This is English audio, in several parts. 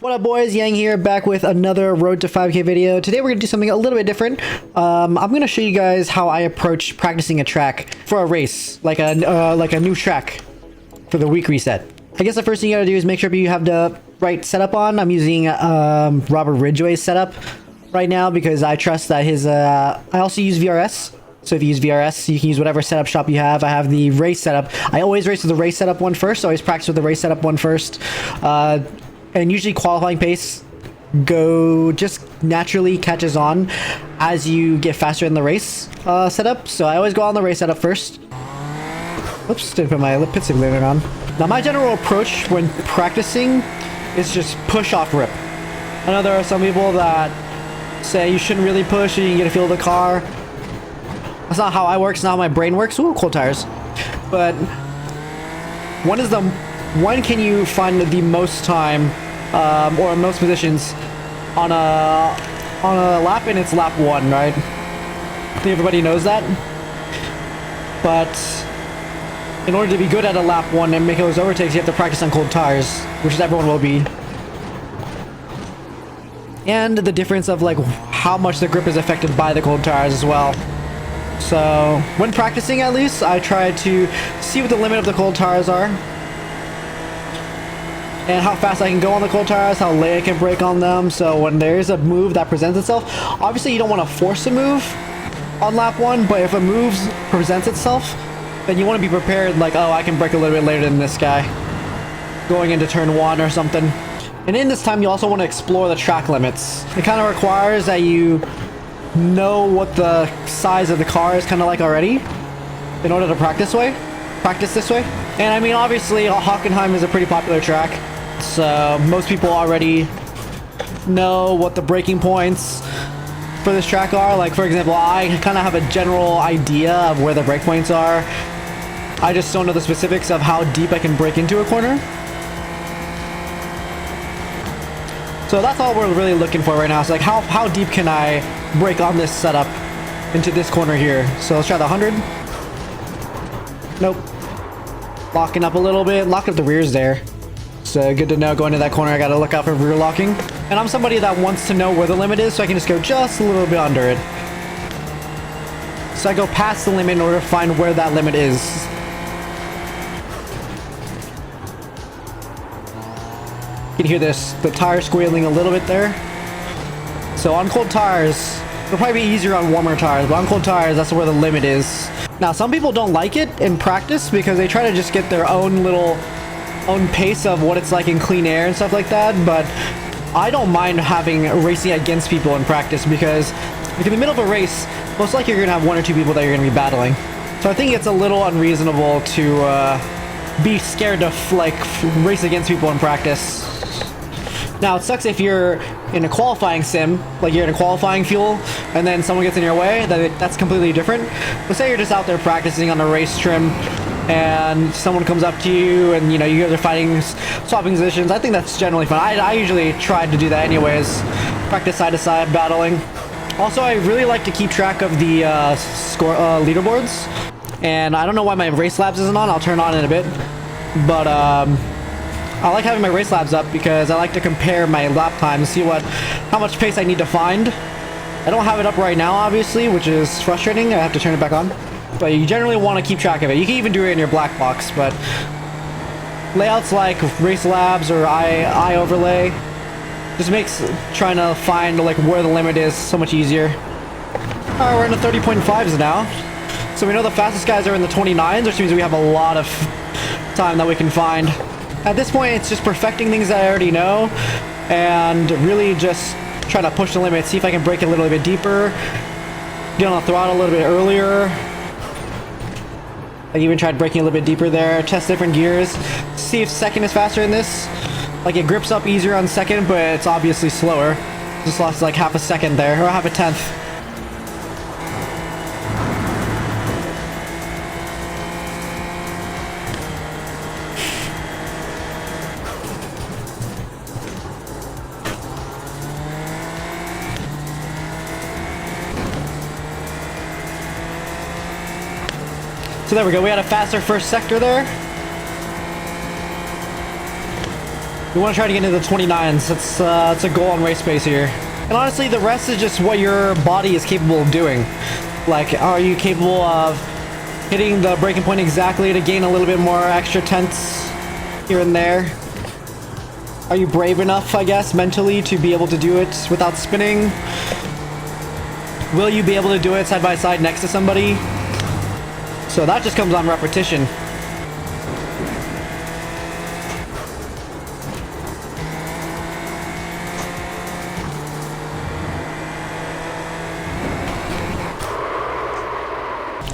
What up, boys? Yang here, back with another Road to 5K video. Today we're going to do something a little bit different. I'm going to show you guys how I approach practicing a track for a race, like a new track for the week reset. I guess the first thing you got to do is make sure you have the right setup on. I'm using Robert Ridgway's setup right now because I trust that his... I also use VRS. So if you use VRS, you can use whatever setup shop you have. I have the race setup. I always race with the race setup one first. I always practice with the race setup one first. And usually qualifying pace just naturally catches on as you get faster in the race setup. So I always go on the race setup first. Oops, didn't put my pit signaler on. Now my general approach when practicing is just push off rip. I know there are some people that say you shouldn't really push and you can get a feel of the car. That's not how I work. It's not how my brain works. Ooh, cold tires. But when can you find the most time or most positions on a lap? And it's lap 1, right? I think everybody knows that. But in order to be good at a lap 1 and make those overtakes, you have to practice on cold tires, which is everyone will be. And the difference of like how much the grip is affected by the cold tires as well. So when practicing, at least I try to see what the limit of the cold tires are and how fast I can go on the cold tires, how late I can brake on them. So when there's a move that presents itself, obviously you don't want to force a move on lap 1, but if a move presents itself, then you want to be prepared, like, oh, I can brake a little bit later than this guy going into turn 1 or something. And in this time, you also want to explore the track limits. It kind of requires that you know what the size of the car is kind of like already in order to practice this way. And I mean, obviously Hockenheim is a pretty popular track, so most people already know what the braking points for this track are. Like, for example, I kind of have a general idea of where the brake points are. I just don't know the specifics of how deep I can brake into a corner. So that's all we're really looking for right now. So like how deep can I brake on this setup into this corner here? So let's try the 100. Nope. Locking up a little bit. Lock up the rears there. So good to know going to that corner I gotta look out for rear locking. And I'm somebody that wants to know where the limit is, so I can just go just a little bit under it. So I go past the limit in order to find where that limit is. You can hear the tire squealing a little bit there. So on cold tires, it'll probably be easier on warmer tires, but on cold tires, that's where the limit is. Now, some people don't like it in practice because they try to just get their own pace of what it's like in clean air and stuff like that, but I don't mind racing against people in practice because if in the middle of a race, most likely you're gonna have 1 or 2 people that you're gonna be battling. So I think it's a little unreasonable to be scared to race against people in practice. Now, it sucks if you're in a qualifying sim, like you're in a qualifying fuel, and then someone gets in your way, that's completely different. But say you're just out there practicing on a race trim, and someone comes up to you, and you guys are fighting, swapping positions. I think that's generally fun. I usually try to do that anyways, practice side-to-side battling. Also, I really like to keep track of the leaderboards, and I don't know why my race labs isn't on. I'll turn it on in a bit, but I like having my race labs up because I like to compare my lap time and see how much pace I need to find. I don't have it up right now, obviously, which is frustrating. I have to turn it back on. But you generally want to keep track of it. You can even do it in your black box, but layouts like race labs or I overlay just makes trying to find like where the limit is so much easier. Alright, we're in the 30.5s now. So we know the fastest guys are in the 29s, which means we have a lot of time that we can find. At this point, it's just perfecting things that I already know and really just trying to push the limit, see if I can brake a little bit deeper, get on the throttle a little bit earlier. I even tried braking a little bit deeper there, test different gears, see if second is faster in this. Like, it grips up easier on second, but it's obviously slower. Just lost like half a second there, or half a tenth. So there we go, we had a faster first sector there. We want to try to get into the 29s. It's a goal on race pace here. And honestly, the rest is just what your body is capable of doing. Like, are you capable of hitting the braking point exactly to gain a little bit more extra tenths here and there? Are you brave enough, I guess, mentally to be able to do it without spinning? Will you be able to do it side by side next to somebody? So that just comes on repetition.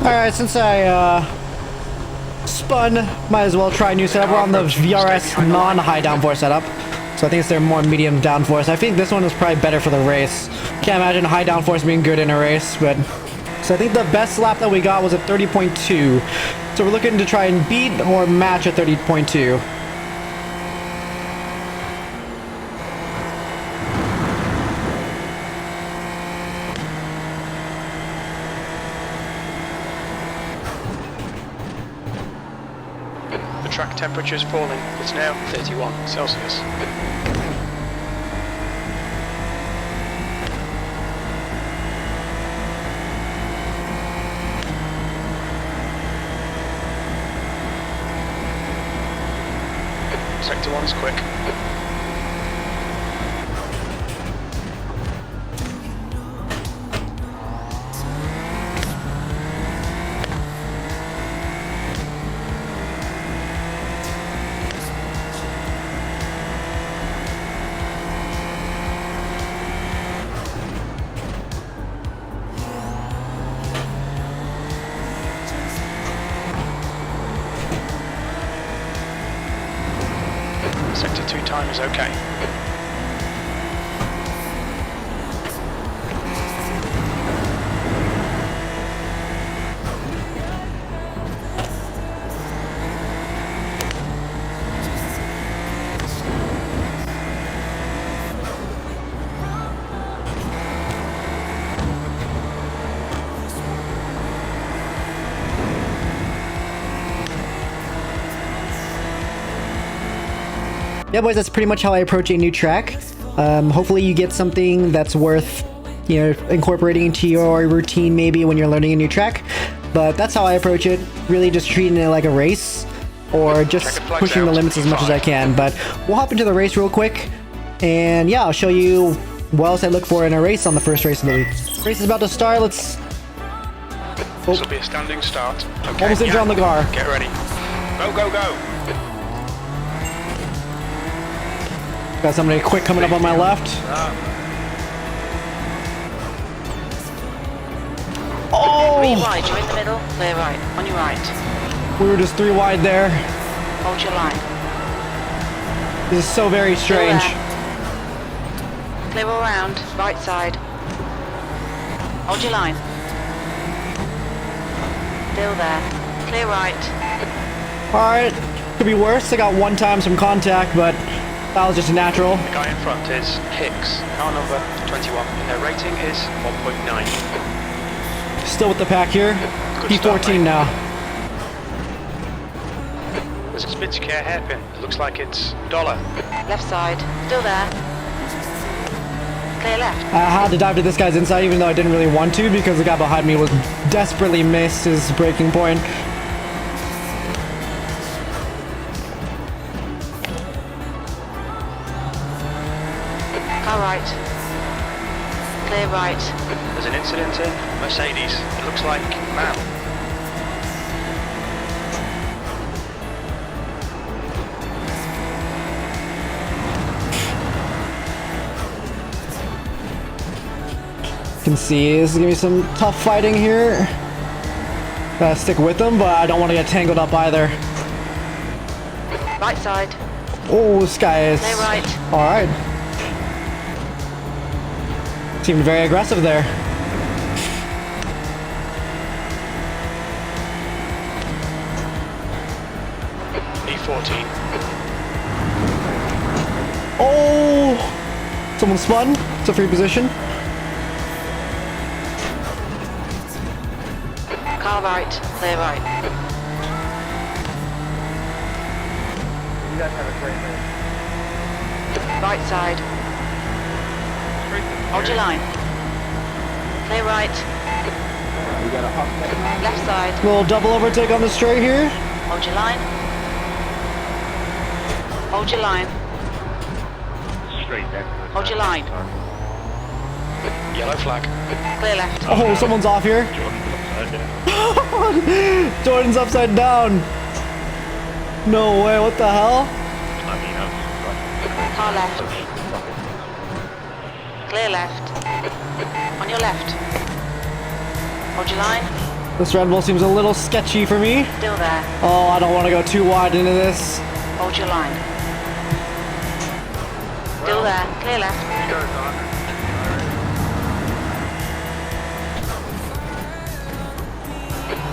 Alright, since I spun, might as well try a new setup. We're on the VRS non-high downforce setup. So I think it's their more medium downforce. I think this one is probably better for the race. Can't imagine high downforce being good in a race, but... So I think the best lap that we got was a 30.2. So we're looking to try and beat or match a 30.2. The track temperature is falling. It's now 31 Celsius. Sector 1's quick. Sector 2 time is okay. Yeah, boys, that's pretty much how I approach a new track. Hopefully you get something that's worth, you know, incorporating into your routine maybe when you're learning a new track. But that's how I approach it, really just treating it like a race, or just pushing the limits as much as I can. But we'll hop into the race real quick, and yeah, I'll show you what else I look for in a race on the first race of the week. Race is about to start, let's... This will be a standing start. Okay, almost injured on the car. Get ready. Go, go, go! Got somebody quick coming up on my left. Oh! 3 wide, you're in the middle, clear right, on your right. We were just 3 wide there. Hold your line. This is so very strange. Clear all round, right side. Hold your line. Still there. Clear right. Alright, could be worse. I got 1 time some contact, but that was just natural. The guy in front is Hicks, car number 21, and their rating is 1.9. Still with the pack here. Good P14 start, now. There's a Spitzker hairpin. It looks like it's $1. Left side, still there. Clear left. I had to dive to this guy's inside even though I didn't really want to because the guy behind me was desperately missed his braking point. Car right. Clear right. There's an incident in Mercedes. It looks like man. You can see this is gonna be some tough fighting here. Gotta stick with them, but I don't want to get tangled up either. Right side. Oh, this guy is... Clear right. Alright. Seemed very aggressive there. E14. Oh! Someone spun. It's a free position. Car right, clear right. You guys have a great race. Right side. Hold your line. Clear right. Left side. Little double overtake on the straight here. Hold your line. Hold your line. Hold your line. Yellow flag. Clear left. Oh, someone's off here. Jordan's upside down. No way, what the hell? Car left. Clear left. On your left. Hold your line. This Red Bull seems a little sketchy for me. Still there. Oh, I don't want to go too wide into this. Hold your line. Still there. Clear left.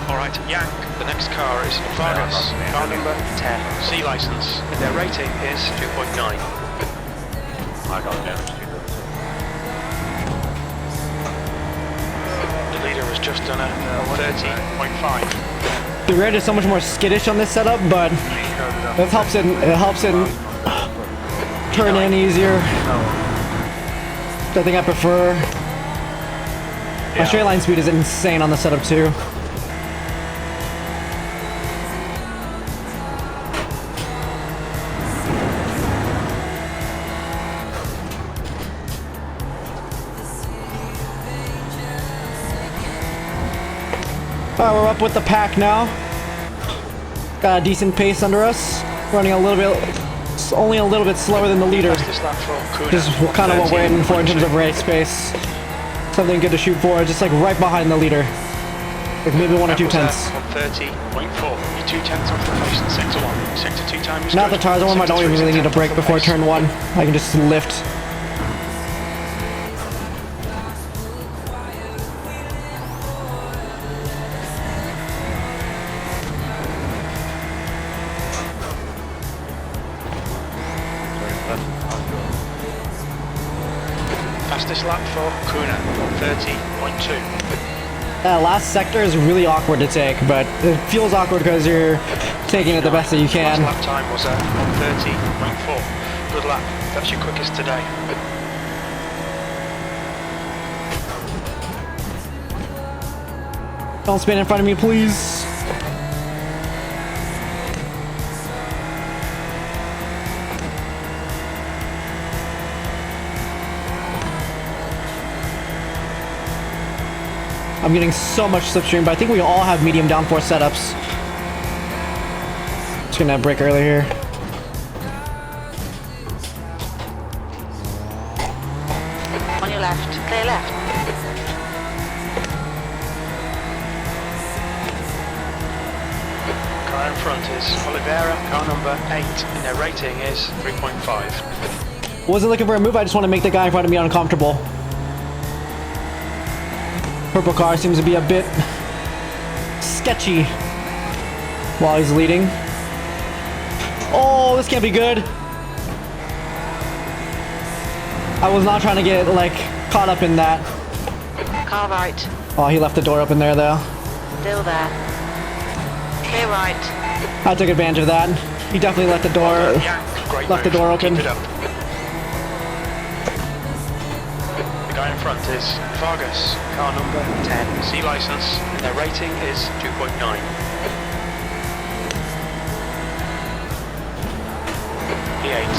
Alright, Yank. The next car is Vargas. Car number 10. C license. And their rating is 2.9. I got down. The leader has just done a 30.5. The red is so much more skittish on this setup, but it helps it turn in easier. I think I prefer. My straight line speed is insane on the setup too. Alright, we're up with the pack now. Got a decent pace under us. Running a little bit, only a little bit slower than the leader. Fastest lap for Kuna. This is kind of what we're aiming for in terms of race pace. Something good to shoot for, just like right behind the leader. Like maybe 1 or 2 tenths. On 30.4. You're 2 tenths off the pace in sector 1. Sector 2 time is Now good. the tires on, I don't even really need to brake before turn 1. I can just lift. Fastest lap for Kuna. 30.2. Last sector is really awkward to take, but it feels awkward because you're taking it the best that you can. Last lap time was 30.4. Good lap. That's your quickest today. Don't spin in front of me, please. I'm getting so much slipstream, but I think we all have medium downforce setups. Just gonna brake early here. On your left. Clear left. Car in front is Oliveira, car number 8, and their rating is 3.5. Wasn't looking for a move, I just want to make the guy in front of me uncomfortable. Purple car seems to be a bit sketchy while he's leading. Oh, this can't be good. I was not trying to get, like, caught up in that. Car right. Oh, he left the door open there, though. Still there. Clear right. I took advantage of that. He definitely left the door, Great left the move. door open. Keep it up. The guy in front is Vargas, car number 10, C license, and their rating is 2.9. P8.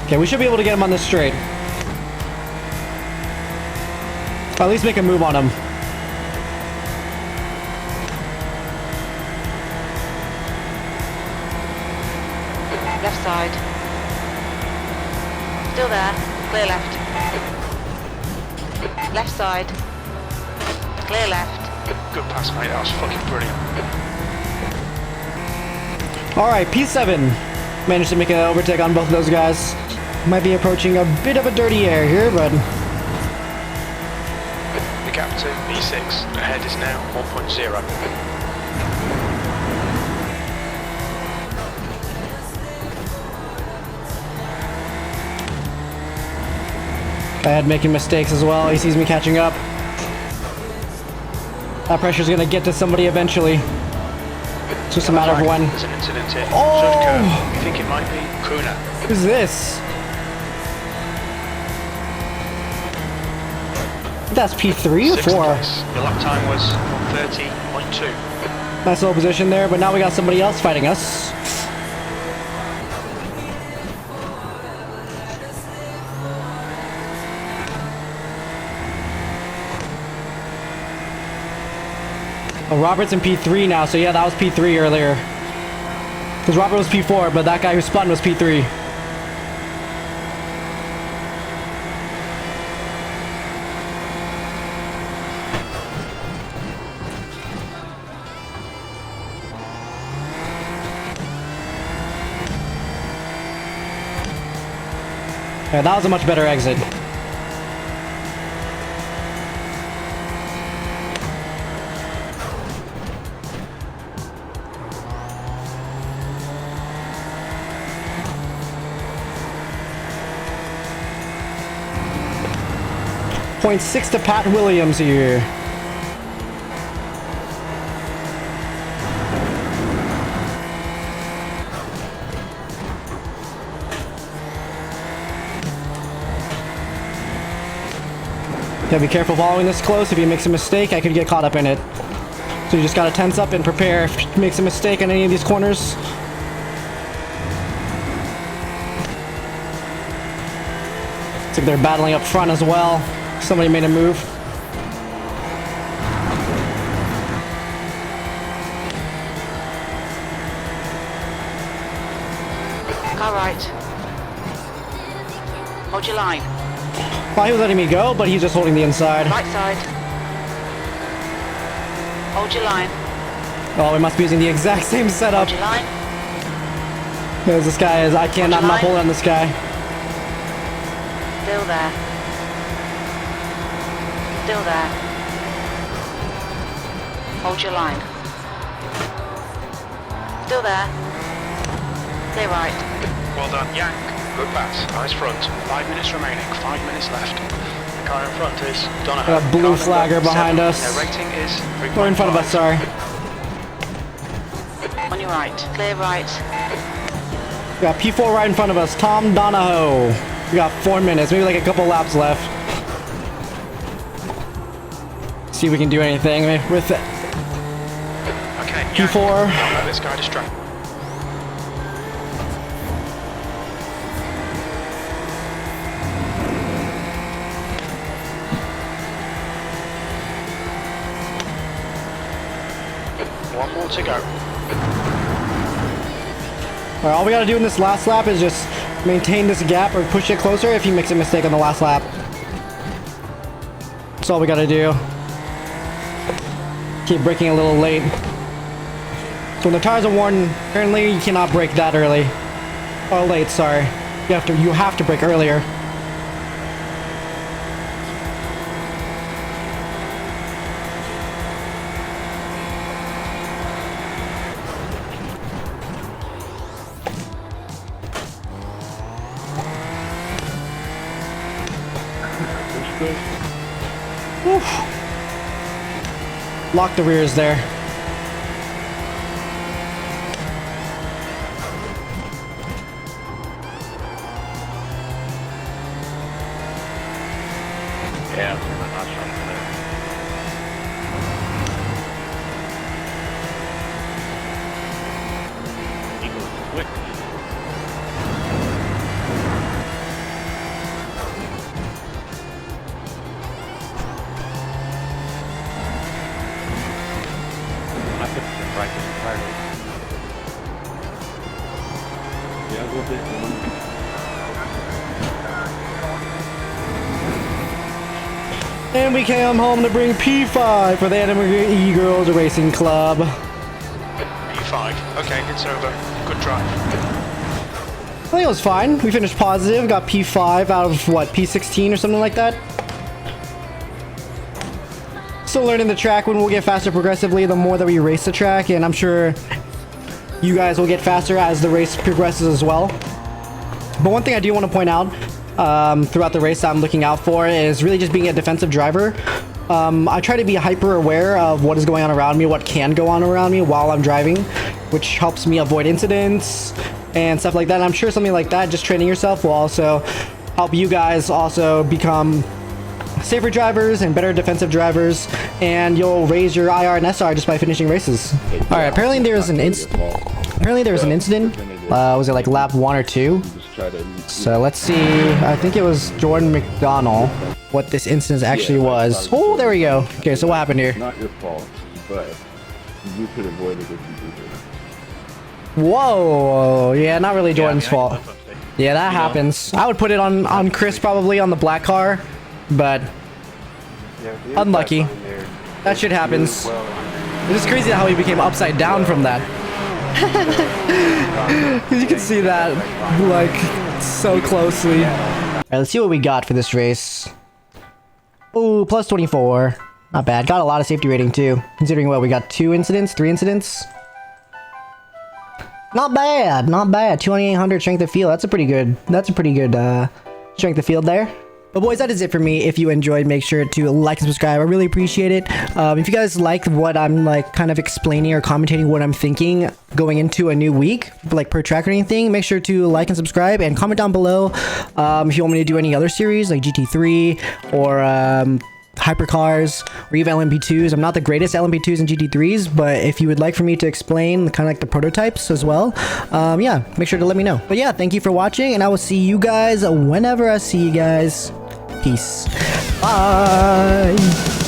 Okay, we should be able to get him on this straight. Or at least make a move on him. Left side. Still there. Clear left. Left side. Clear left. Good pass, mate. That was fucking brilliant. Alright, P7. Managed to make an overtake on both of those guys. Might be approaching a bit of a dirty air here, but... The gap to P6 ahead is now 1.0. Bad making mistakes as well. He sees me catching up. That pressure's gonna get to somebody eventually. It's just a matter of when. There's an incident here. Oh! Third curve. You think it might be Kuna? Who's this? That's P3 or Sixth 4? place. Your lap time was 1:30.2. Nice little position there, but now we got somebody else fighting us. Oh, Robert's in P3 now, so yeah, that was P3 earlier. Because Robert was P4, but that guy who spun was P3. Yeah, that was a much better exit. Point 6 to Pat Williams here. Gotta be careful following this close. If he makes a mistake, I could get caught up in it. So you just gotta tense up and prepare if he makes a mistake on any of these corners. Looks like they're battling up front as well. Somebody made a move. All right. Hold your line. Well, he was letting me go, but he's just holding the inside. Right side. Hold your line. Oh, we must be using the exact same setup. Hold your line. Because this guy is, I can't, I'm not pulling on this guy. Still there. Still there. Hold your line. Still there. Stay right. Well done, Yang. Good pass. Eyes front. 5 minutes remaining. 5 minutes left. The car in front is Donahoe. A blue flagger behind us. Their rating is 3.5. Or in front of us, sorry. On your right. Clear right. We got P4 right in front of us. Tom Donahoe. We got 4 minutes, maybe like a couple laps left. See if we can do anything with it. Okay, Yang. P4. Don't let this guy distract. One more to go. All right, all we gotta do in this last lap is just maintain this gap or push it closer if he makes a mistake on the last lap. That's all we gotta do. Keep braking a little late. So when the tires are worn, apparently you cannot brake that early. Or late, sorry. You have to brake earlier. Oof. Lock the rears there. Yeah, I'm not trying to there. He goes quick. I put the right entirely. Yeah, go bit. And we came home to bring P5 for the Animal E-Girls Racing Club. P5. Okay, it's over. Good drive. I think it was fine. We finished positive, got P5 out of what, P16 or something like that. Still learning the track. When we'll get faster progressively the more that we race the track, and I'm sure you guys will get faster as the race progresses as well. But one thing I do want to point out, throughout the race that I'm looking out for is really just being a defensive driver. I try to be hyper aware of what is going on around me, what can go on around me while I'm driving, which helps me avoid incidents and stuff like that. And I'm sure something like that, just training yourself, will also help you guys also become safer drivers and better defensive drivers, and you'll raise your IR and SR just by finishing races. All right, apparently there was an incident. Was it like lap 1 or 2? So let's see. I think it was Jordan McDonald. What this instance actually was. Oh, there we go. Okay, so what happened here? Not your fault, but you could avoid it if you did it. Whoa. Yeah, not really Jordan's fault. Yeah, that happens. I would put it on Chris probably on the black car, but unlucky. That shit happens. It's just crazy how he became upside down from that. You can see that like so closely. All right, let's see what we got for this race. Ooh, plus 24. Not bad. Got a lot of safety rating too, considering what we got, 3 incidents. Not bad, not bad. 2800 strength of field. That's a pretty good strength of field there. But boys, that is it for me. If you enjoyed, make sure to like and subscribe. I really appreciate it. If you guys like what I'm like kind of explaining or commentating what I'm thinking going into a new week, like per track or anything, make sure to like and subscribe and comment down below if you want me to do any other series like GT3 or hypercars or even LMP2s. I'm not the greatest at LMP2s and GT3s, but if you would like for me to explain kind of like the prototypes as well, yeah, make sure to let me know. But yeah, thank you for watching, and I will see you guys whenever I see you guys. Peace. Bye.